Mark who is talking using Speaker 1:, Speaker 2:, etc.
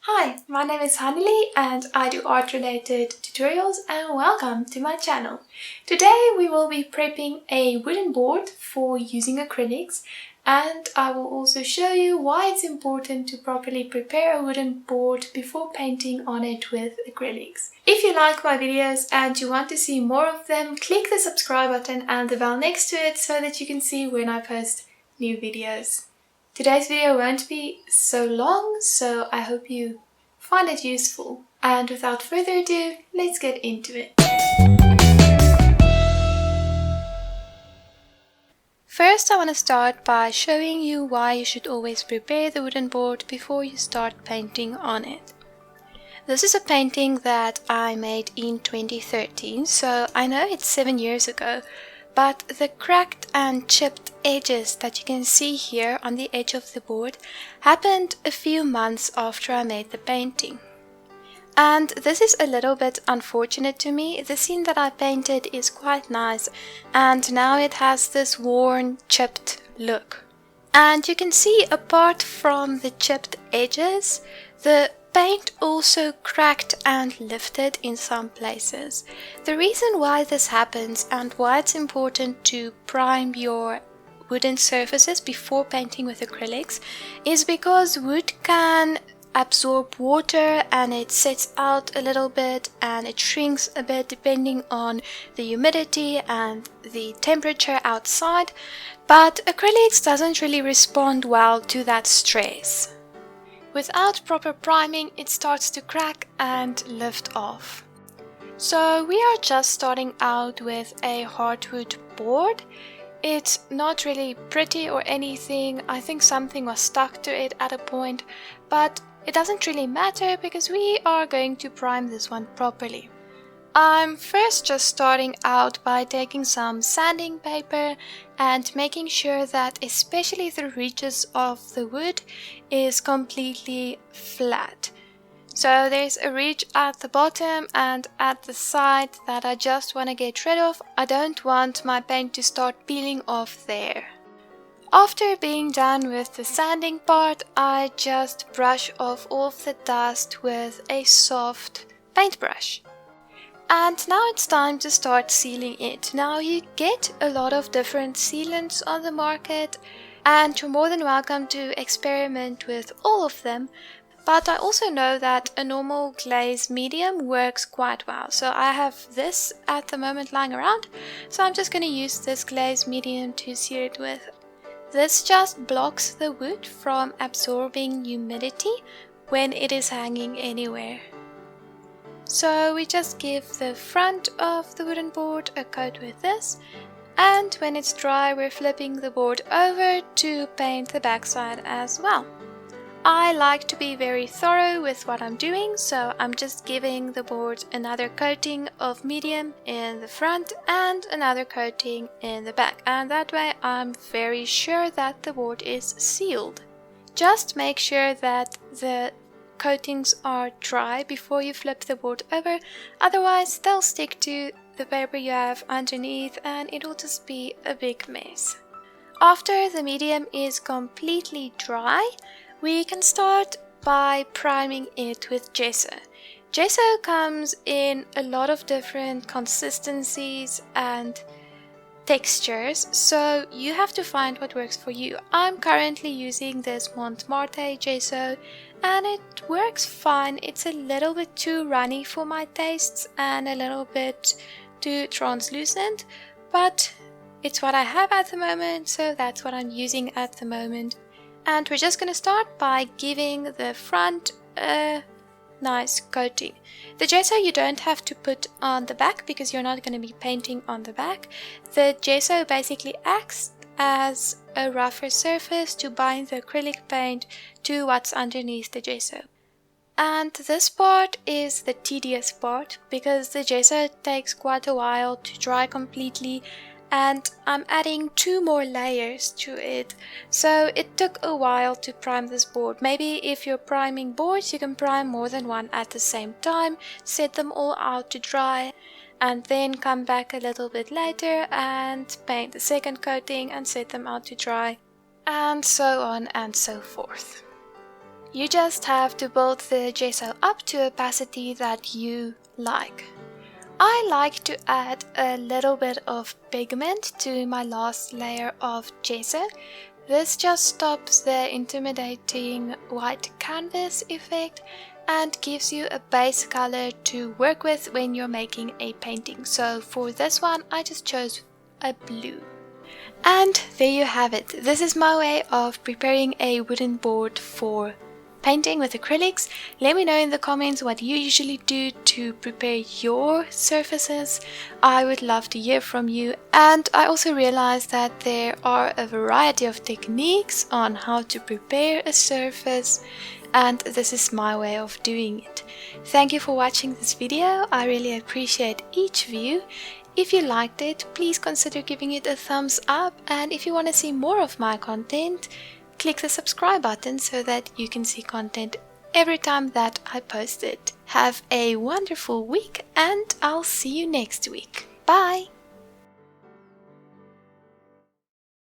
Speaker 1: Hi, my name is Hanneli and I do art related tutorials and welcome to my channel. Today we will be prepping a wooden board for using acrylics, and I will also show you why it's important to properly prepare a wooden board before painting on it with acrylics. If you like my videos and you want to see more of them, click the subscribe button and the bell next to it so that you can see when I post new videos. Today's video won't be so long, so I hope you find it useful. And without further ado, let's get into it. First, I want to start by showing you why you should always prepare the wooden board before you start painting on it. This is a painting that I made in 2013, so I know it's 7 years ago, but the cracked and chipped edges that you can see here on the edge of the board happened a few months after I made the painting. And this is a little bit unfortunate to me. The scene that I painted is quite nice, and now it has this worn, chipped look. And you can see, apart from the chipped edges, the paint also cracked and lifted in some places. The reason why this happens and why it's important to prime your wooden surfaces before painting with acrylics is because wood can absorb water and it sets out a little bit and it shrinks a bit depending on the humidity and the temperature outside, but acrylics doesn't really respond well to that stress. Without proper priming, it starts to crack and lift off. So we are just starting out with a hardwood board. It's not really pretty or anything. I think something was stuck to it at a point, but it doesn't really matter because we are going to prime this one properly. I'm first just starting out by taking some sanding paper and making sure that especially the ridges of the wood is completely flat. So there's a ridge at the bottom and at the side that I just want to get rid of. I don't want my paint to start peeling off there. After being done with the sanding part, I just brush off all of the dust with a soft paintbrush. And now it's time to start sealing it. Now you get a lot of different sealants on the market and you're more than welcome to experiment with all of them, but I also know that a normal glaze medium works quite well. So I have this at the moment lying around, so I'm just going to use this glaze medium to seal it with. This just blocks the wood from absorbing humidity when it is hanging anywhere. So we just give the front of the wooden board a coat with this, and when it's dry we're flipping the board over to paint the backside as well. I like to be very thorough with what I'm doing, so I'm just giving the board another coating of medium in the front and another coating in the back, and that way I'm very sure that the board is sealed. Just make sure that the coatings are dry before you flip the board over, otherwise they'll stick to the paper you have underneath and it will just be a big mess. After the medium is completely dry, we can start by priming it with gesso. Gesso comes in a lot of different consistencies and textures, so you have to find what works for you. I'm currently using this Montmartre gesso and it works fine. It's a little bit too runny for my tastes and a little bit too translucent, but it's what I have at the moment, so that's what I'm using at the moment. And we're just going to start by giving the front a nice coating. The gesso you don't have to put on the back because you're not going to be painting on the back. The gesso basically acts as a rougher surface to bind the acrylic paint to what's underneath the gesso. And this part is the tedious part because the gesso takes quite a while to dry completely, and I'm adding 2 more layers to it, so it took a while to prime this board. Maybe if you're priming boards you can prime more than one at the same time, set them all out to dry, and then come back a little bit later and paint the second coating and set them out to dry, and so on and so forth. You just have to build the gesso up to a opacity that you like. I like to add a little bit of pigment to my last layer of gesso. This just stops the intimidating white canvas effect and gives you a base color to work with when you're making a painting. So for this one, I just chose a blue. And there you have it. This is my way of preparing a wooden board for painting with acrylics. Let me know in the comments what you usually do to prepare your surfaces. I would love to hear from you. And I also realized that there are a variety of techniques on how to prepare a surface, and this is my way of doing it. Thank you for watching this video. I really appreciate each view. If you liked it, please consider giving it a thumbs up, and if you want to see more of my content, click the subscribe button so that you can see content every time that I post it. Have a wonderful week, and I'll see you next week. Bye!